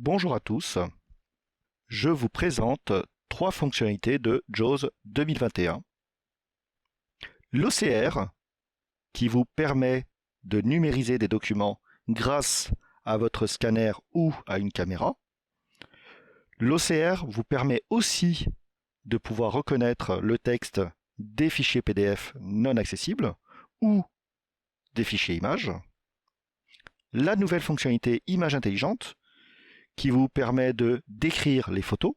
Bonjour à tous, je vous présente 3 fonctionnalités de JAWS 2021. L'OCR, qui vous permet de numériser des documents grâce à votre scanner ou à une caméra. L'OCR vous permet aussi de pouvoir reconnaître le texte des fichiers PDF non accessibles ou des fichiers images. La nouvelle fonctionnalité Image intelligente, qui vous permet de décrire les photos.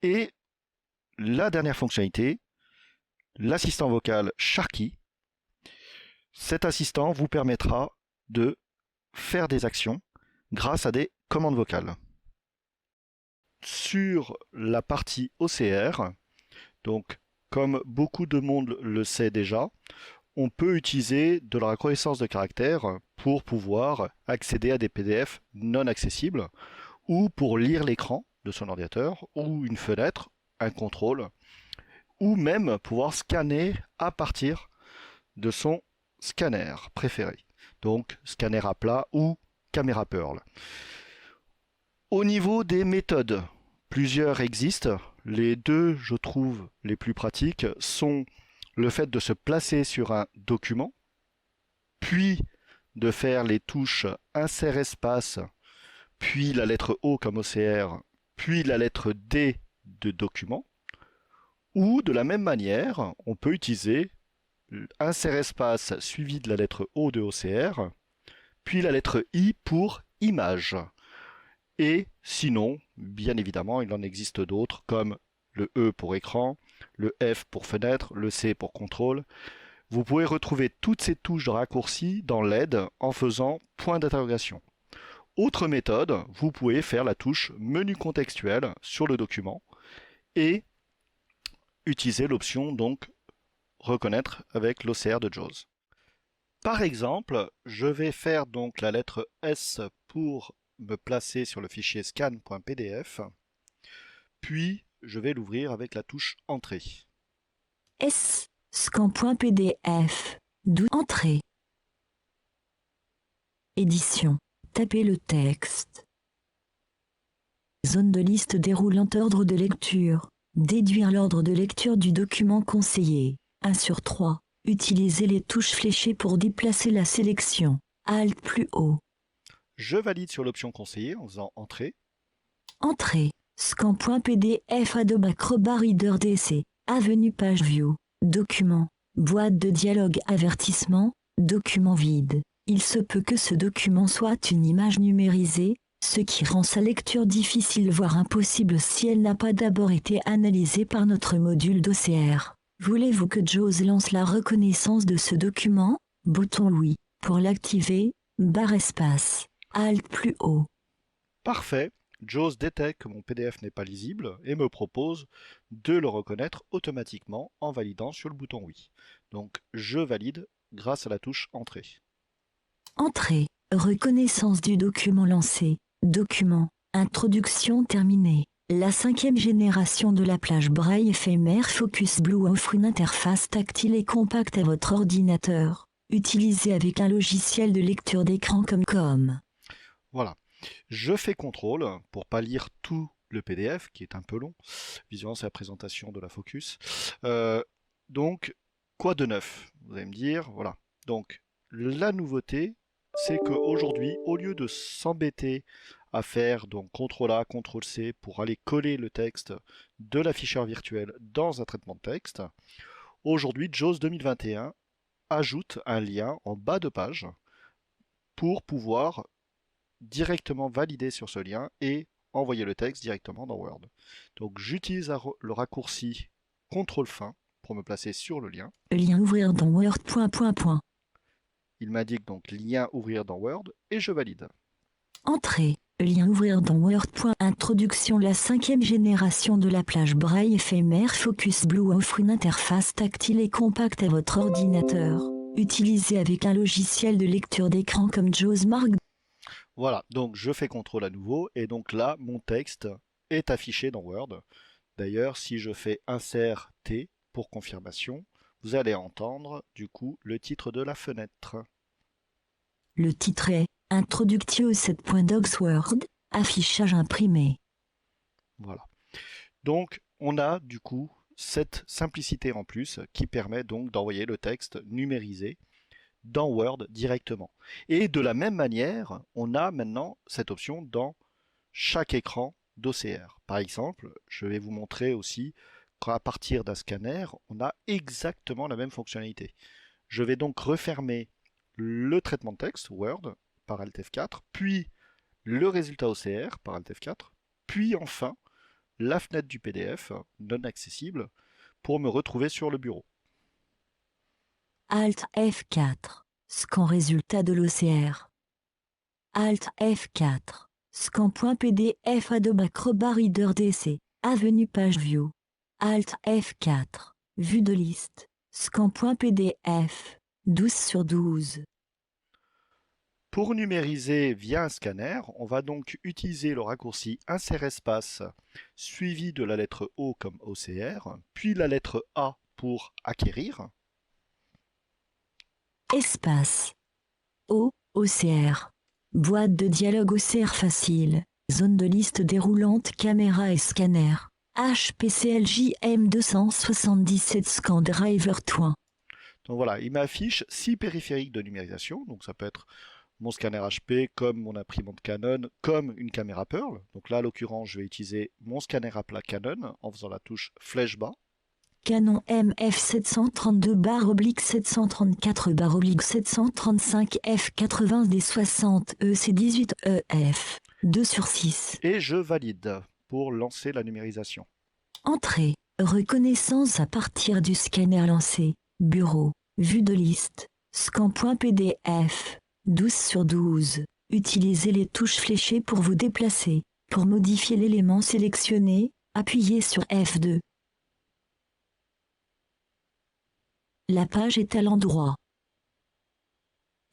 Et la dernière fonctionnalité, l'assistant vocal Sharky. Cet assistant vous permettra de faire des actions grâce à des commandes vocales. Sur la partie OCR, donc comme beaucoup de monde le sait déjà, on peut utiliser de la reconnaissance de caractères pour pouvoir accéder à des PDF non accessibles ou pour lire l'écran de son ordinateur ou une fenêtre, un contrôle, ou même pouvoir scanner à partir de son scanner préféré. Donc scanner à plat ou caméra Pearl. Au niveau des méthodes, plusieurs existent. Les deux, je trouve, les plus pratiques sont le fait de se placer sur un document, puis de faire les touches insert espace, puis la lettre O comme OCR, puis la lettre D de document, ou de la même manière, on peut utiliser insert espace suivi de la lettre O de OCR, puis la lettre I pour image. Et sinon, bien évidemment, il en existe d'autres comme le E pour écran, le F pour fenêtre, le C pour contrôle. Vous pouvez retrouver toutes ces touches de raccourci dans l'aide en faisant point d'interrogation. Autre méthode, vous pouvez faire la touche menu contextuel sur le document et utiliser l'option donc reconnaître avec l'OCR de JAWS. Par exemple, je vais faire donc la lettre S pour me placer sur le fichier scan.pdf, puis je vais l'ouvrir avec la touche Entrée. S, scan.pdf, Entrée. Édition. Tapez le texte. Zone de liste déroulante ordre de lecture. Déduire l'ordre de lecture du document conseillé. 1 sur 3. Utilisez les touches fléchées pour déplacer la sélection. Alt plus haut. Je valide sur l'option conseillée en faisant Entrée. Entrée. Scan.pdf Adobe Acrobat Reader DC. Avenue Page View. Document. Boîte de dialogue avertissement. Document vide. Il se peut que ce document soit une image numérisée, ce qui rend sa lecture difficile voire impossible si elle n'a pas d'abord été analysée par notre module d'OCR. Voulez-vous que JAWS lance la reconnaissance de ce document? Bouton oui. Pour l'activer, barre espace. Alt plus haut. Parfait. JAWS détecte que mon PDF n'est pas lisible et me propose de le reconnaître automatiquement en validant sur le bouton oui. Donc je valide grâce à la touche Entrée. Entrée. Reconnaissance du document lancé. Document. Introduction terminée. La 5e génération de la plage braille éphémère Focus Blue offre une interface tactile et compacte à votre ordinateur. Utilisée avec un logiciel de lecture d'écran comme Com. Voilà. Je fais CTRL pour pas lire tout le PDF qui est un peu long. Visuellement, c'est la présentation de la Focus. Donc, quoi de neuf? Vous allez me dire, voilà. Donc, la nouveauté, c'est qu'aujourd'hui, au lieu de s'embêter à faire donc CTRL A, CTRL C pour aller coller le texte de l'afficheur virtuel dans un traitement de texte, aujourd'hui, JAWS 2021 ajoute un lien en bas de page pour pouvoir directement valider sur ce lien et envoyer le texte directement dans Word. Donc j'utilise le raccourci CTRL fin pour me placer sur le lien. Lien ouvrir dans Word. Il m'indique donc lien ouvrir dans Word et je valide. Entrée. Lien ouvrir dans Word. Introduction. La 5e génération de la plage braille éphémère Focus Blue offre une interface tactile et compacte à votre ordinateur. Utilisée avec un logiciel de lecture d'écran comme JAWS Mark. Voilà, donc je fais CTRL à nouveau et donc là mon texte est affiché dans Word. D'ailleurs, si je fais insert T pour confirmation, vous allez entendre du coup le titre de la fenêtre. Le titre est Introductio 7.docsword, Affichage imprimé. Voilà. Donc, on a du coup cette simplicité en plus qui permet donc d'envoyer le texte numérisé dans Word directement. Et de la même manière, on a maintenant cette option dans chaque écran d'OCR. Par exemple, je vais vous montrer aussi qu'à partir d'un scanner, on a exactement la même fonctionnalité. Je vais donc refermer le traitement de texte Word par Alt F4, puis le résultat OCR par Alt F4, puis enfin la fenêtre du PDF non accessible pour me retrouver sur le bureau. Alt F4. Scan résultat de l'OCR. Alt F4. Scan.pdf Adobe Acrobat Reader DC. Avenue Page View. Alt F4. Vue de liste. Scan.pdf. 12/12. Pour numériser via un scanner, on va donc utiliser le raccourci insert espace suivi de la lettre O comme OCR, puis la lettre A pour acquérir. Espace. O, OCR. Boîte de dialogue OCR facile. Zone de liste déroulante caméra et scanner. HPCLJM 277 Scan Driver Twin. Donc voilà, il m'affiche 6 périphériques de numérisation, donc ça peut être mon scanner HP, comme mon imprimante Canon, comme une caméra Pearl. Donc là, à l'occurrence, je vais utiliser mon scanner à plat Canon en faisant la touche flèche bas. Canon MF 732/734/735 f80 d 60 EC18 EF 2/6. Et je valide pour lancer la numérisation. Entrée. Reconnaissance à partir du scanner lancé. Bureau. Vue de liste. Scan.pdf. 12/12. Utilisez les touches fléchées pour vous déplacer. Pour modifier l'élément sélectionné, appuyez sur F2. La page est à l'endroit.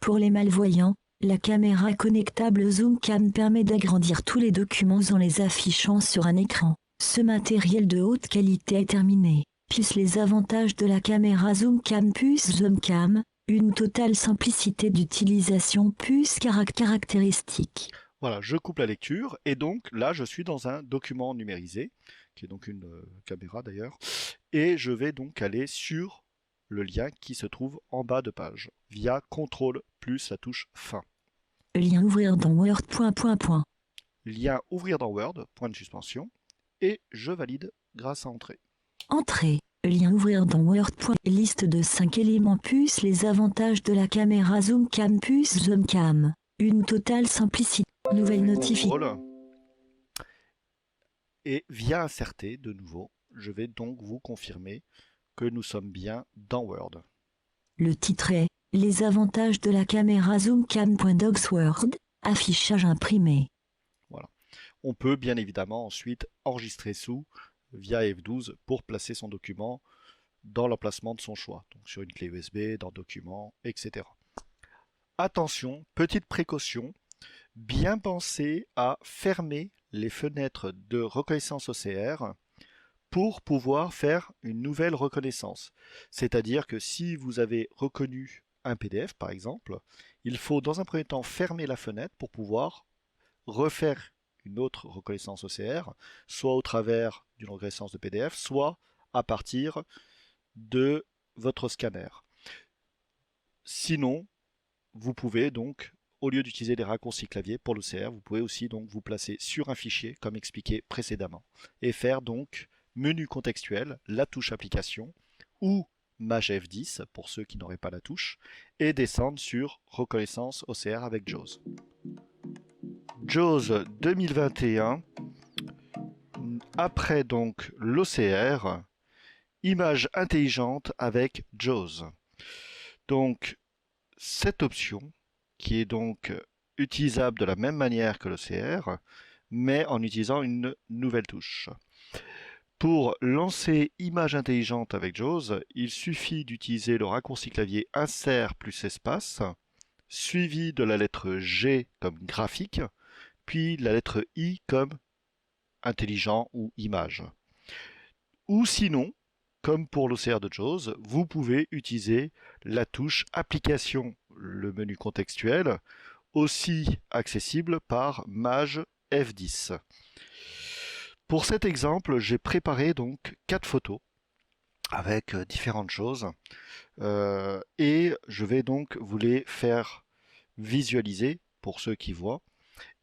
Pour les malvoyants, la caméra connectable ZoomCam permet d'agrandir tous les documents en les affichant sur un écran. Ce matériel de haute qualité est terminé. Plus les avantages de la caméra ZoomCam plus ZoomCam, une totale simplicité d'utilisation plus caractéristique. Voilà, je coupe la lecture et donc là je suis dans un document numérisé, qui est donc une caméra d'ailleurs, et je vais donc aller sur le lien qui se trouve en bas de page, via CTRL plus la touche fin. Lien ouvrir dans Word. Lien ouvrir dans Word, point de suspension, et je valide grâce à Entrée. Entrée. Lien ouvrir dans Word. Liste de 5 éléments plus les avantages de la caméra ZoomCam plus ZoomCam. Une totale simplicité. Nouvelle notification. Et via inserter de nouveau, je vais donc vous confirmer que nous sommes bien dans Word. Le titre est « Les avantages de la caméra ZoomCam.docsword », affichage imprimé. Voilà. On peut bien évidemment ensuite enregistrer sous via F12 pour placer son document dans l'emplacement de son choix, donc sur une clé USB, dans Documents, etc. Attention, petite précaution, bien penser à fermer les fenêtres de reconnaissance OCR pour pouvoir faire une nouvelle reconnaissance. C'est-à-dire que si vous avez reconnu un PDF par exemple, il faut dans un premier temps fermer la fenêtre pour pouvoir refaire une autre reconnaissance OCR, soit au travers d'une reconnaissance de PDF, soit à partir de votre scanner. Sinon, vous pouvez donc, au lieu d'utiliser des raccourcis clavier pour l'OCR, vous pouvez aussi donc vous placer sur un fichier, comme expliqué précédemment, et faire donc menu contextuel, la touche application, ou Maj F10 pour ceux qui n'auraient pas la touche, et descendre sur reconnaissance OCR avec JAWS. JAWS 2021, après donc l'OCR, image intelligente avec JAWS. Donc cette option, qui est donc utilisable de la même manière que l'OCR, mais en utilisant une nouvelle touche. Pour lancer image intelligente avec JAWS, il suffit d'utiliser le raccourci clavier insert plus espace, suivi de la lettre G comme graphique, puis la lettre I comme intelligent ou image. Ou sinon, comme pour l'OCR de JAWS, vous pouvez utiliser la touche application, le menu contextuel, aussi accessible par Maj F10. Pour cet exemple, j'ai préparé donc 4 photos avec différentes choses et je vais donc vous les faire visualiser pour ceux qui voient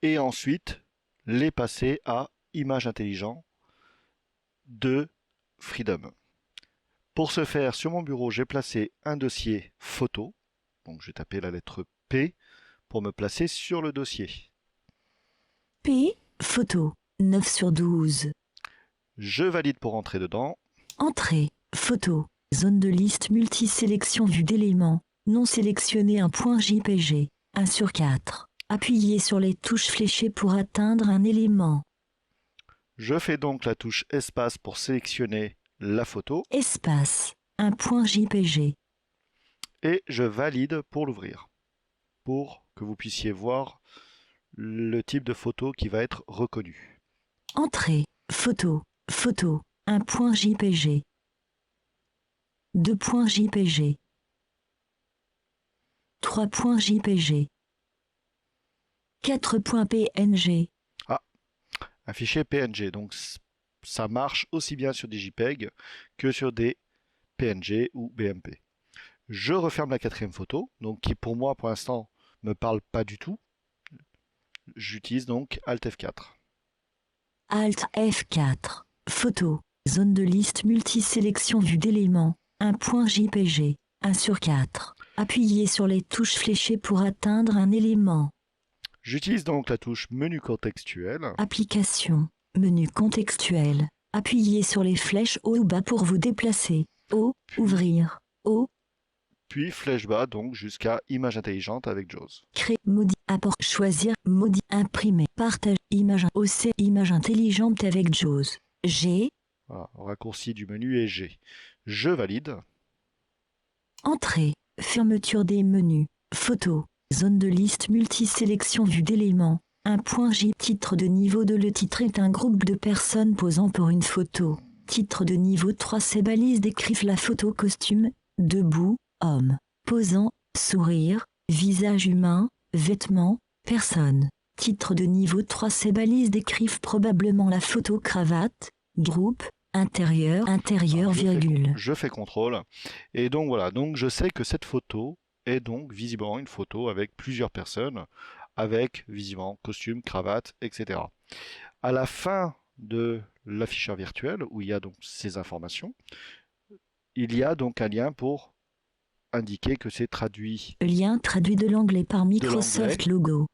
et ensuite les passer à Image Intelligent de Freedom. Pour ce faire, sur mon bureau, j'ai placé un dossier photo. Donc je vais taper la lettre P pour me placer sur le dossier. P, photo, 9 sur 12. Je valide pour entrer dedans. Entrée, photo, zone de liste multisélection vue d'éléments, non sélectionné un point JPG, 1 sur 4. Appuyez sur les touches fléchées pour atteindre un élément. Je fais donc la touche espace pour sélectionner la photo Espace, un point JPG. et je valide pour l'ouvrir, pour que vous puissiez voir le type de photo qui va être reconnu. Entrée, photo, photo, un point JPG. 2 points JPG. 3 points JPG. 4 points PNG. Un fichier PNG, donc ça marche aussi bien sur des JPEG que sur des PNG ou BMP. Je referme la 4e photo, donc qui pour moi pour l'instant me parle pas du tout. J'utilise donc Alt F4. Alt F4. Photo. Zone de liste multisélection vue d'éléments. Un point JPG. 1 sur 4. Appuyez sur les touches fléchées pour atteindre un élément. J'utilise donc la touche menu contextuel. Application. Menu contextuel. Appuyez sur les flèches haut ou bas pour vous déplacer. Haut, ouvrir. Haut, Puis flèche bas donc jusqu'à Image Intelligente avec JAWS. créer, modi, apport, choisir, modi, imprimer, partage, image, OC, image intelligente avec JAWS. G, Voilà, raccourci du menu est G. Je valide. entrée, fermeture des menus, photo, zone de liste multisélection vue d'éléments. Un point J, titre de niveau 2. Le titre est un groupe de personnes posant pour une photo. Titre de niveau 3. Ces balises décrivent la photo costume, debout, homme, posant, sourire, visage humain, vêtements, personne. Titre de niveau 3. Ces balises décrivent probablement la photo cravate, groupe, intérieur, virgule. Je fais contrôle. Et donc voilà, donc je sais que cette photo est donc visiblement une photo avec plusieurs personnes, avec visiblement costume, cravate, etc. À la fin de l'afficheur virtuel, où il y a donc ces informations, il y a donc un lien pour indiquer que c'est traduit. Lien traduit de l'anglais par Microsoft Logo.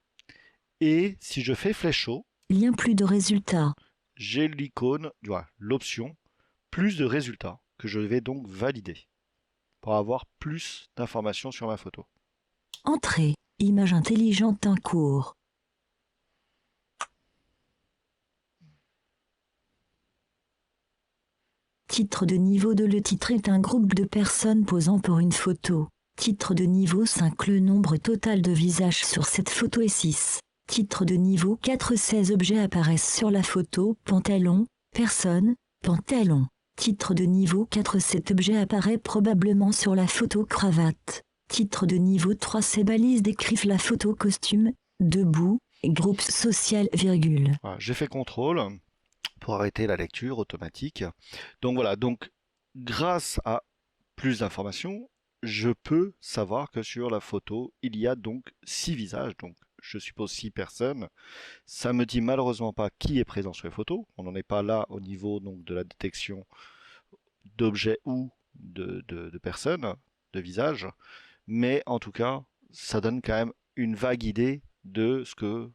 Et si je fais flèche haut, lien plus de résultats. J'ai l'icône, l'option plus de résultats que je vais donc valider pour avoir plus d'informations sur ma photo. Entrée, image intelligente en cours. Titre de niveau 2. Le titre est un groupe de personnes posant pour une photo. Titre de niveau 5. Le nombre total de visages sur cette photo est 6. Titre de niveau 4. 16 objets apparaissent sur la photo. Pantalon, personne, pantalon. Titre de niveau 4. Cet objet apparaît probablement sur la photo cravate. Titre de niveau 3. Ces balises décrivent la photo costume, debout, groupe social, virgule. Voilà, j'ai fait contrôle pour arrêter la lecture automatique. Donc voilà, donc grâce à plus d'informations, je peux savoir que sur la photo, il y a donc 6 visages, donc je suppose 6 personnes. Ça me dit malheureusement pas qui est présent sur les photos. On n'en est pas là au niveau donc de la détection d'objets ou de personnes, de visages. Mais en tout cas, ça donne quand même une vague idée de ce que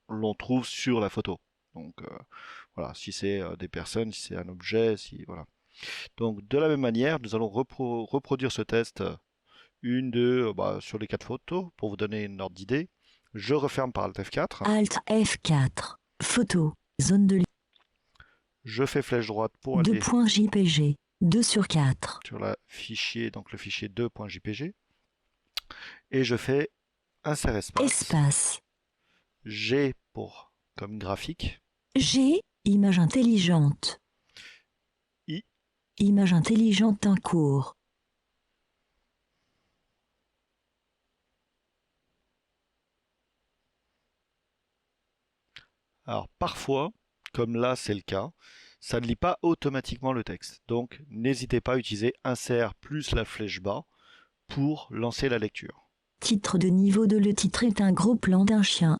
l'on trouve sur la photo. Donc voilà, si c'est des personnes, si c'est un objet, si voilà. Donc de la même manière, nous allons reproduire ce test sur les 4 photos pour vous donner une ordre d'idée. Je referme par Alt F4. Alt F4. Photo. Zone de Je fais flèche droite pour 2 aller points JPG. 2 sur 4. sur le fichier 2.jpg. Et je fais insert espace. Espace. G pour comme graphique. G. Image intelligente. I. Image intelligente en cours. Alors parfois, comme là c'est le cas, ça ne lit pas automatiquement le texte. Donc n'hésitez pas à utiliser insert plus la flèche bas pour lancer la lecture. Titre de niveau de le titre est un gros plan d'un chien.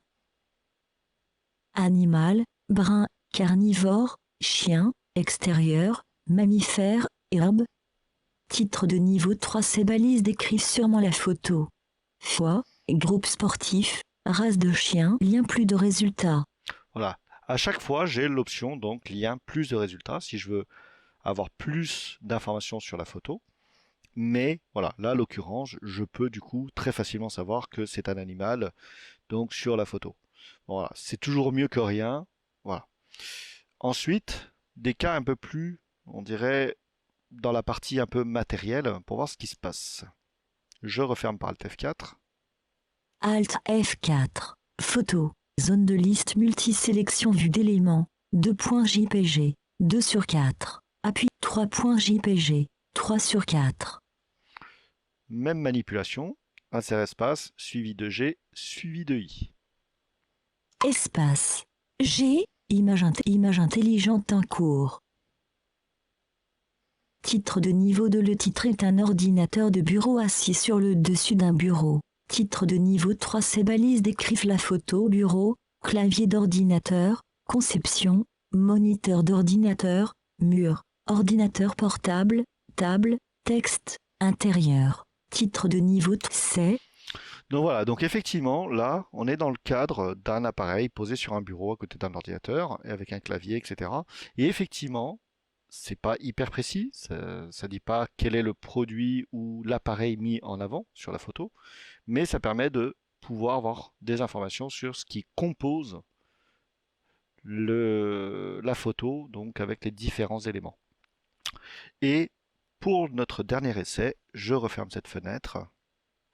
Animal, brun, carnivore, chien, extérieur, mammifère, herbe. Titre de niveau 3 ces balises décrivent sûrement la photo. Foi, groupe sportif, race de chien, lien plus de résultats. Voilà. À chaque fois, j'ai l'option donc lien plus de résultats si je veux avoir plus d'informations sur la photo. Mais voilà, là, à l'occurrence, je peux du coup très facilement savoir que c'est un animal, donc sur la photo. Voilà, c'est toujours mieux que rien. Voilà. Ensuite, des cas un peu plus, on dirait, dans la partie un peu matérielle, pour voir ce qui se passe. Je referme par Alt F4. Alt F4. Photo. Zone de liste multisélection vue d'éléments. 2.jpg. 2 sur 4. Appui 3.jpg. 3 sur 4. Même manipulation. Insert espace, suivi de G, suivi de I. Espace. G. Image intelligente en cours. Titre de niveau de le titre est un ordinateur de bureau assis sur le dessus d'un bureau. Titre de niveau 3 ces balises décrivent la photo bureau, clavier d'ordinateur, conception, moniteur d'ordinateur, mur, ordinateur portable, table, texte, intérieur. Titre de niveau c'est. Donc voilà, donc effectivement, là, on est dans le cadre d'un appareil posé sur un bureau à côté d'un ordinateur, et avec un clavier, etc. Et effectivement, c'est pas hyper précis, ça dit pas quel est le produit ou l'appareil mis en avant sur la photo, mais ça permet de pouvoir avoir des informations sur ce qui compose la photo, donc avec les différents éléments. Et pour notre dernier essai, je referme cette fenêtre.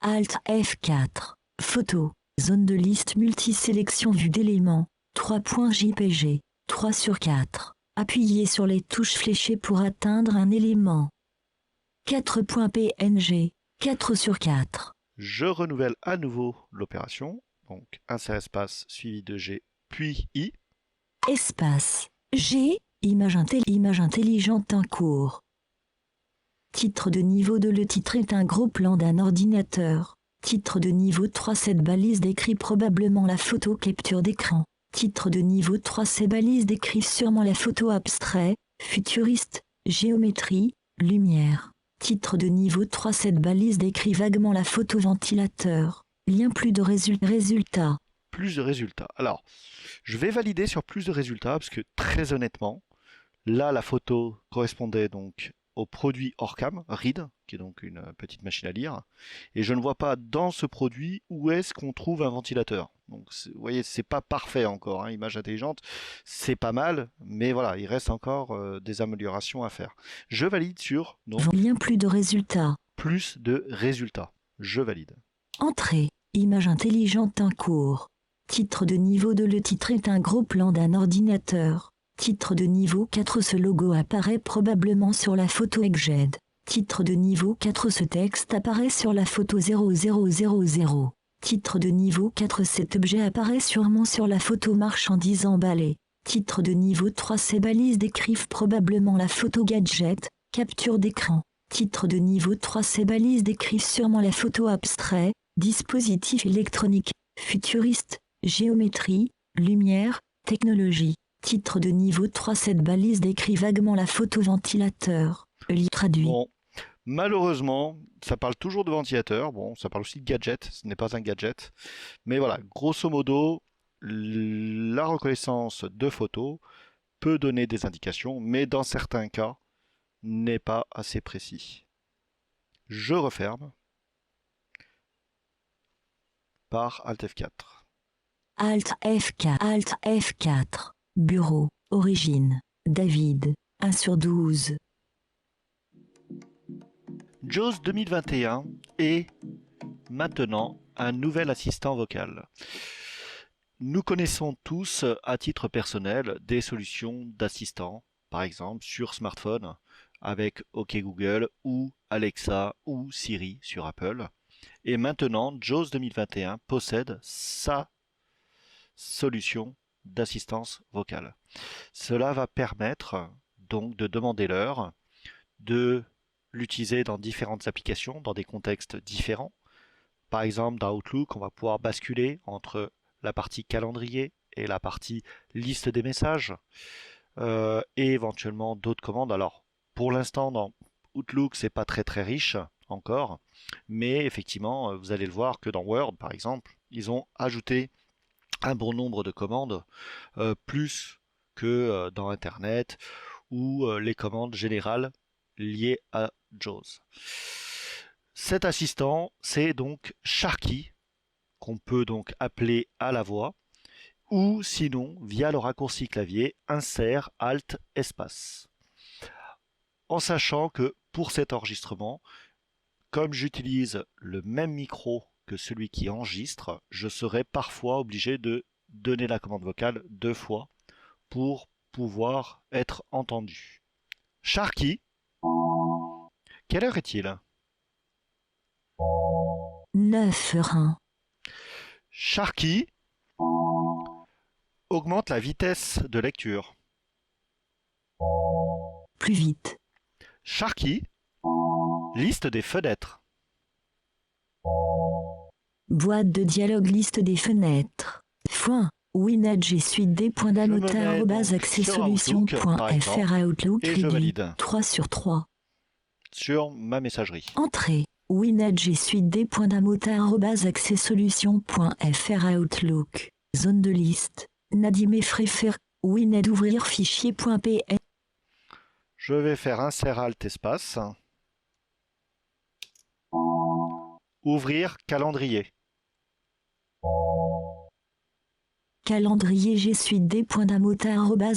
Alt F4. Photo. Zone de liste multisélection vue d'éléments. 3.jpg. 3 sur 4. Appuyez sur les touches fléchées pour atteindre un élément. 4.png. 4 sur 4. Je renouvelle à nouveau l'opération. Donc insert espace suivi de G puis I. Espace. G. Image intelligente en cours. Titre de niveau de le titre est un gros plan d'un ordinateur. Titre de niveau 3 cette balise décrit probablement la photo capture d'écran. Titre de niveau 3 ces balises décrivent sûrement la photo abstrait, futuriste, géométrie, lumière. Titre de niveau 3 cette balise décrit vaguement la photo ventilateur. Lien plus de résultats. Plus de résultats. Alors, je vais valider sur plus de résultats parce que très honnêtement, là la photo correspondait donc au produit Orcam, Read, qui est donc une petite machine à lire, et je ne vois pas dans ce produit où est-ce qu'on trouve un ventilateur. Donc vous voyez, c'est pas parfait encore, hein, image intelligente, c'est pas mal, mais voilà, il reste encore des améliorations à faire. Je valide sur donc Lien plus de résultats. plus de résultats. Je valide. Entrée. Image intelligente en cours. Titre de niveau de le titre est un gros plan d'un ordinateur. Titre de niveau 4 ce logo apparaît probablement sur la photo Exed. Titre de niveau 4 ce texte apparaît sur la photo 0000. Titre de niveau 4 cet objet apparaît sûrement sur la photo marchandise emballée. Titre de niveau 3 ces balises décrivent probablement la photo gadget, capture d'écran. Titre de niveau 3 ces balises décrivent sûrement la photo abstrait, dispositif électronique, futuriste, géométrie, lumière, technologie. Titre de niveau 3 cette balise décrit vaguement la photo ventilateur. Traduit. Bon, malheureusement, ça parle toujours de ventilateur. Bon, ça parle aussi de gadget. Ce n'est pas un gadget. Mais voilà, grosso modo, la reconnaissance de photos peut donner des indications, mais dans certains cas, n'est pas assez précis. Je referme par Alt F4. Alt F4. Alt F4. Bureau. Origine. David. 1 sur 12. JAWS 2021 est maintenant un nouvel assistant vocal. Nous connaissons tous à titre personnel des solutions d'assistants, par exemple sur smartphone avec OK Google ou Alexa ou Siri sur Apple. Et maintenant, JAWS 2021 possède sa solution d'assistance vocale. Cela va permettre donc de demander l'heure, de l'utiliser dans différentes applications, dans des contextes différents. Par exemple, dans Outlook, on va pouvoir basculer entre la partie calendrier et la partie liste des messages, et éventuellement d'autres commandes. Alors, pour l'instant, dans Outlook, c'est pas très riche encore, mais effectivement, vous allez le voir que dans Word, par exemple, ils ont ajouté un bon nombre de commandes, plus que dans Internet ou les commandes générales liées à JAWS. Cet assistant, c'est donc Sharky, qu'on peut donc appeler à la voix, ou sinon via le raccourci clavier insert alt espace. En sachant que pour cet enregistrement, comme j'utilise le même micro que celui qui enregistre, je serai parfois obligé de donner la commande vocale 2 fois pour pouvoir être entendu. Sharky, quelle heure est-il? 9h01. Sharky, augmente la vitesse de lecture. Plus vite. Sharky, liste des fenêtres. Boîte de dialogue liste des fenêtres. WinAG suite des points d'accessolution.fr Outlook et je réduit. valide 3 sur 3. sur ma messagerie. Entrée. WinAG suite des points accessolution.fr Outlook. Zone de liste. Nadim Efrefer. Wined ouvrir fichier.pn. Je vais faire insert alt espace. Ouvrir calendrier. Calendrier G suite des points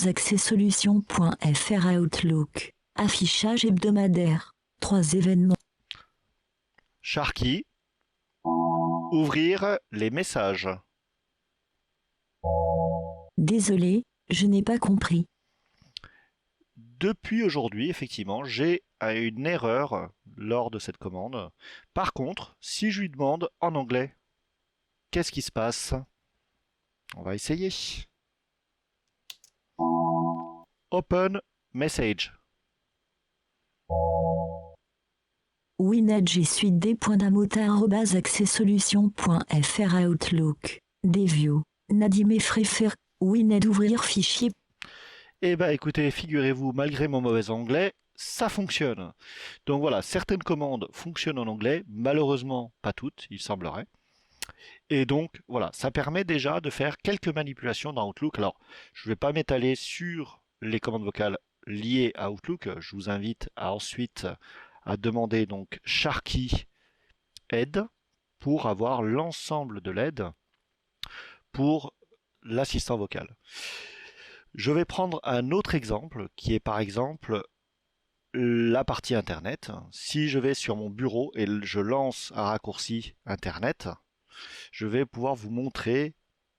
accessolution.fr Outlook. Affichage hebdomadaire. 3 événements. Sharky, ouvrir les messages. Désolé, je n'ai pas compris. Depuis aujourd'hui, effectivement, j'ai une erreur lors de cette commande. Par contre, si je lui demande en anglais, qu'est-ce qui se passe? On va essayer. Open message. WinAG suite des points accessolution.fr Outlook. Deview. Nadim Efrefer. Wined ouvrir fichier. Eh bien écoutez, figurez-vous, malgré mon mauvais anglais, ça fonctionne. Donc voilà, certaines commandes fonctionnent en anglais, malheureusement pas toutes, il semblerait. Et donc voilà, ça permet déjà de faire quelques manipulations dans Outlook. Alors, je ne vais pas m'étaler sur les commandes vocales liées à Outlook. Je vous invite ensuite à demander donc Sharky aide pour avoir l'ensemble de l'aide pour l'assistant vocal. Je vais prendre un autre exemple qui est par exemple la partie internet. Si je vais sur mon bureau et je lance un raccourci internet, je vais pouvoir vous montrer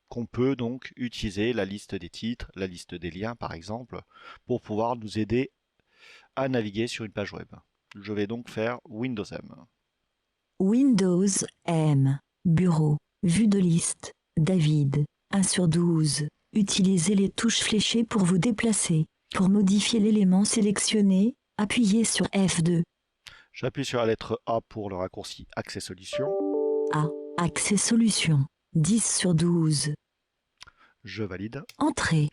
qu'on peut donc utiliser la liste des titres, la liste des liens par exemple, pour pouvoir nous aider à naviguer sur une page web. Je vais donc faire Windows M. Windows M. Bureau. Vue de liste. David. 1 sur 12. Utilisez les touches fléchées pour vous déplacer. Pour modifier l'élément sélectionné, appuyez sur F2. J'appuie sur la lettre A pour le raccourci Accès Solutions. A. Accès Solutions. 10 sur 12. Je valide. Entrée.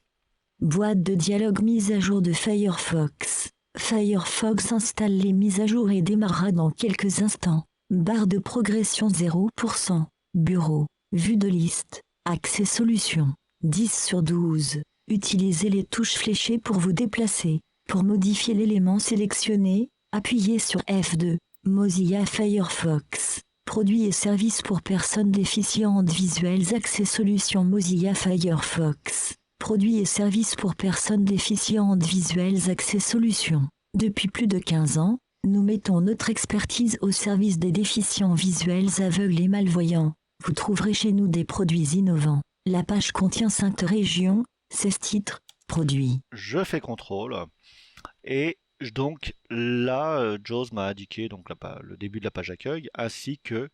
Boîte de dialogue mise à jour de Firefox. Firefox installe les mises à jour et démarrera dans quelques instants. Barre de progression 0%. Bureau. Vue de liste. Accès Solutions. 10 sur 12. Utilisez les touches fléchées pour vous déplacer. Pour modifier l'élément sélectionné, appuyez sur F2. Mozilla Firefox. Produits et services pour personnes déficientes visuelles. Accès Solutions Mozilla Firefox. Produits et services pour personnes déficientes visuelles. Accès Solutions. Depuis plus de 15 ans, nous mettons notre expertise au service des déficients visuels aveugles et malvoyants. Vous trouverez chez nous des produits innovants. La page contient 5 régions, 16 titres, produits. Je fais contrôle et donc là, JAWS m'a indiqué donc le début de la page accueil ainsi que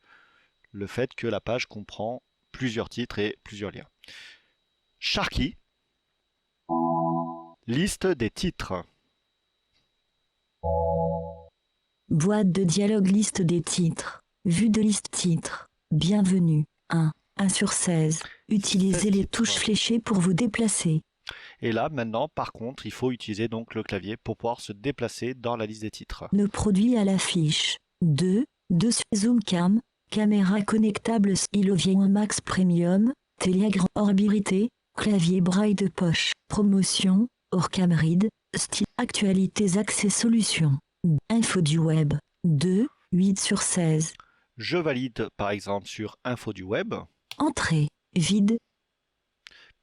le fait que la page comprend plusieurs titres et plusieurs liens. Sharky, Liste des titres. Boîte de dialogue, liste des titres. Vue de liste titres. Bienvenue. 1 sur 16. Utilisez les touches fléchées pour vous déplacer. Et là, maintenant, par contre, il faut utiliser donc le clavier pour pouvoir se déplacer dans la liste des titres. Nos produits à l'affiche. 2 sur Zoom Cam. Caméra connectable Stylo Max Premium. Télégraphe Orbirité. Clavier braille de poche. Promotion. Orcam Read. Style. Actualités accès solutions. Info du web. 8 sur 16. Je valide par exemple sur Info du web. Entrée. Vide.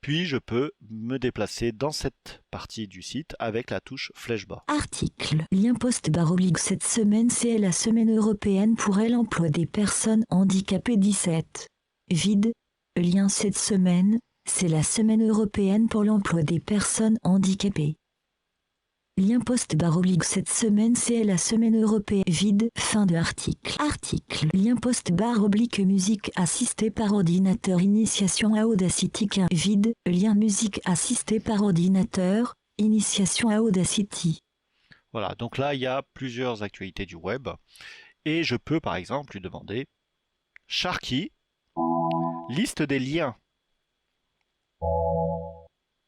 Puis je peux me déplacer dans cette partie du site avec la touche flèche bas. Article. Lien post-oblique. Cette semaine, c'est la semaine européenne pour l'emploi des personnes handicapées 17. Vide. Lien. Cette semaine, c'est la semaine européenne pour l'emploi des personnes handicapées. Lien post-oblique. Cette semaine, c'est la semaine européenne. Vide. Fin de article. Article. Lien post-oblique musique assistée par ordinateur. Initiation à Audacity. Vide. Lien musique assistée par ordinateur. Initiation à Audacity. Voilà, donc là, il y a plusieurs actualités du web. Et je peux, par exemple, lui demander Sharky, liste des liens.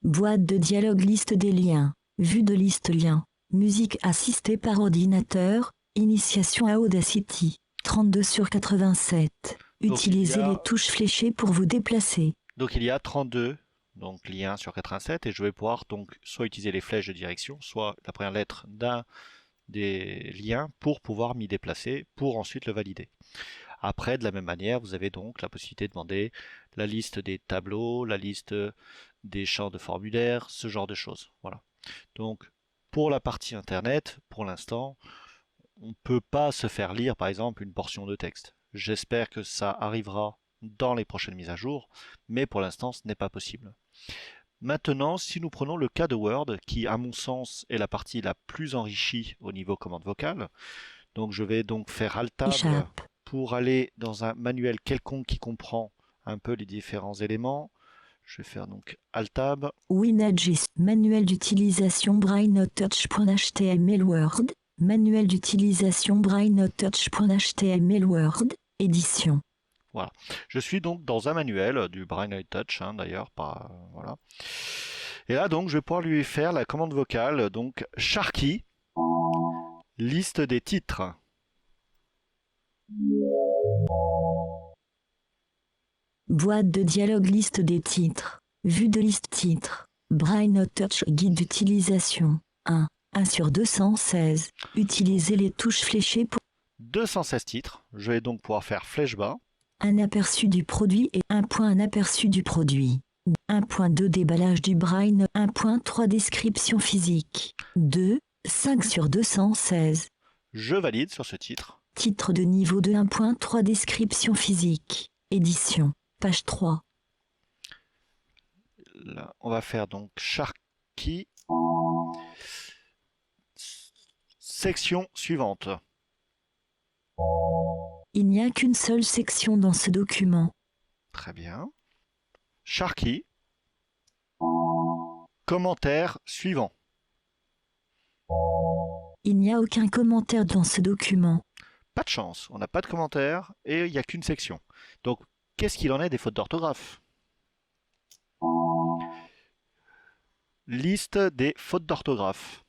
Boîte de dialogue, liste des liens. Vue de liste liens. Musique assistée par ordinateur. Initiation à Audacity. 32 sur 87. Utilisez les touches fléchées pour vous déplacer. Donc il y a 32 liens sur 87 et je vais pouvoir donc soit utiliser les flèches de direction, soit la première lettre d'un des liens pour pouvoir m'y déplacer, pour ensuite le valider. Après, de la même manière, vous avez donc la possibilité de demander la liste des tableaux, la liste des champs de formulaire, ce genre de choses. Voilà. Donc, pour la partie Internet, pour l'instant, on ne peut pas se faire lire, par exemple, une portion de texte. J'espère que ça arrivera dans les prochaines mises à jour, mais pour l'instant, ce n'est pas possible. Maintenant, si nous prenons le cas de Word, qui, à mon sens, est la partie la plus enrichie au niveau commande vocale, donc je vais donc faire Alt-Tab pour aller dans un manuel quelconque qui comprend un peu les différents éléments. Je vais faire donc Alt-Tab. WinAgis, manuel d'utilisation BrailleNoteTouch.html Word, manuel d'utilisation BrailleNoteTouch.html Word, édition. Voilà. Je suis donc dans un manuel du BrailleNoteTouch, d'ailleurs, voilà. Et là donc je vais pouvoir lui faire la commande vocale, donc Sharky, liste des titres. Boîte de dialogue, liste des titres. Vue de liste titres. BrailleNoteTouch, guide d'utilisation. 1 sur 216. Utilisez les touches fléchées pour 216 titres. Je vais donc pouvoir faire flèche bas. Un aperçu du produit et un aperçu du produit. 1.2 déballage du braille. 1.3 description physique. 5 sur 216. Je valide sur ce titre. Titre de niveau de 1.3 description physique. Édition. Page 3. Là, on va faire donc Sharky. Section suivante. Il n'y a qu'une seule section dans ce document. Très bien. Sharky. Commentaire suivant. Il n'y a aucun commentaire dans ce document. Pas de chance, on n'a pas de commentaire et il n'y a qu'une section. Donc, qu'est-ce qu'il en est des fautes d'orthographe? Liste des fautes d'orthographe.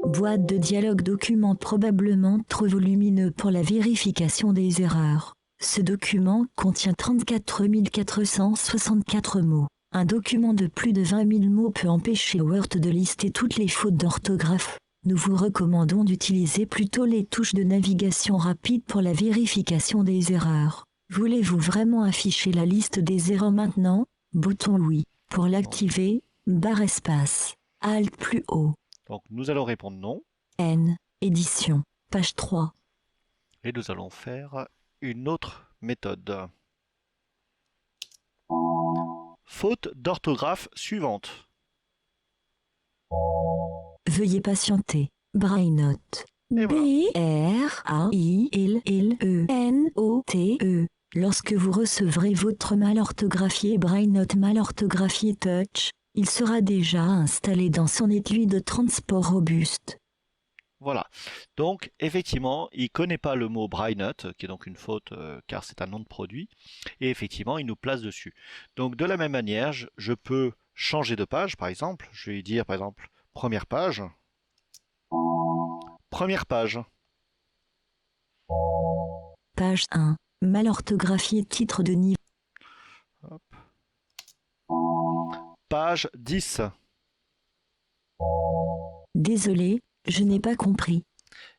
Boîte de dialogue, document probablement trop volumineux pour la vérification des erreurs. Ce document contient 34 464 mots. Un document de plus de 20 000 mots peut empêcher Word de lister toutes les fautes d'orthographe. Nous vous recommandons d'utiliser plutôt les touches de navigation rapide pour la vérification des erreurs. Voulez-vous vraiment afficher la liste des erreurs maintenant? Bouton oui. Pour l'activer, barre espace. Alt plus haut. Donc nous allons répondre non. N. Édition. Page 3. Et nous allons faire une autre méthode. Faute d'orthographe suivante. Veuillez patienter. BrailleNote. B-R-A-I-L-L-E-N-O-T-E. Lorsque vous recevrez votre mal orthographié BrailleNote mal orthographié Touch, Il sera déjà installé dans son étui de transport robuste. Voilà. Donc, effectivement, il ne connaît pas le mot Brynut, qui est donc une faute car c'est un nom de produit. Et effectivement, il nous place dessus. Donc, de la même manière, je peux changer de page, par exemple. Je vais dire, par exemple, première page. Première page. Page 1. Mal orthographié titre de niveau. Hop. Page 10. Désolé, je n'ai pas compris.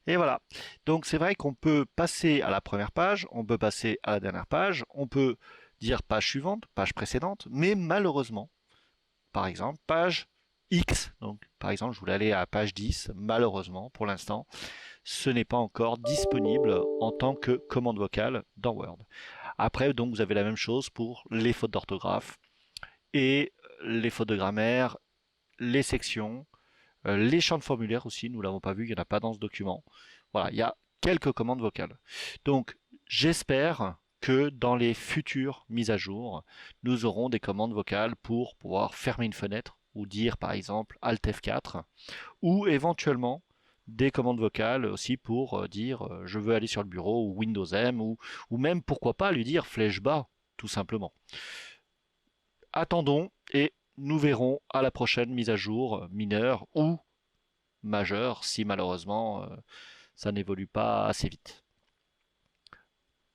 Et voilà. Donc c'est vrai qu'on peut passer à la première page, on peut passer à la dernière page, on peut dire page suivante, page précédente, mais malheureusement, par exemple, page X, donc par exemple je voulais aller à page 10, malheureusement pour l'instant, ce n'est pas encore disponible en tant que commande vocale dans Word. Après donc vous avez la même chose pour les fautes d'orthographe et les fautes de grammaire, les sections, les champs de formulaire aussi, nous l'avons pas vu, il n'y en a pas dans ce document. Voilà, il y a quelques commandes vocales. Donc, j'espère que dans les futures mises à jour, nous aurons des commandes vocales pour pouvoir fermer une fenêtre ou dire par exemple Alt F4 ou éventuellement des commandes vocales aussi pour dire je veux aller sur le bureau ou Windows M ou même pourquoi pas lui dire flèche bas tout simplement. Attendons et nous verrons à la prochaine mise à jour mineure ou majeure si malheureusement ça n'évolue pas assez vite.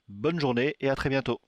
Bonne journée et à très bientôt.